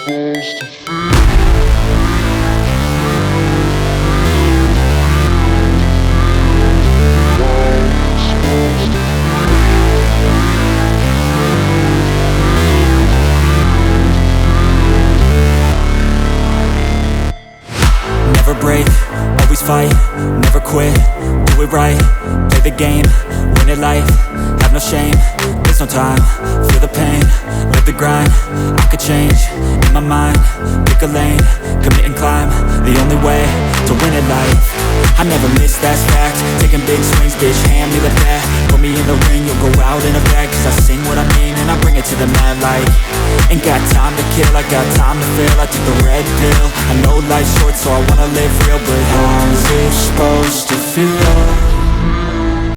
Never break, always fight, never quit, do it right, play the game, win it life, have no shame, there's no time, feel the pain, live the grind, I could change, in my mind, pick a lane, commit and climb, the only way to win at life. I never miss, that's fact, taking big swings, bitch, hand me the bat, put me in the ring, you'll go out in a bag, cause I sing what I mean and I bring it to the mad light. Ain't got time to kill, I got time to feel, I took the red pill, I know life's short so I wanna live real, but how's it supposed to feel?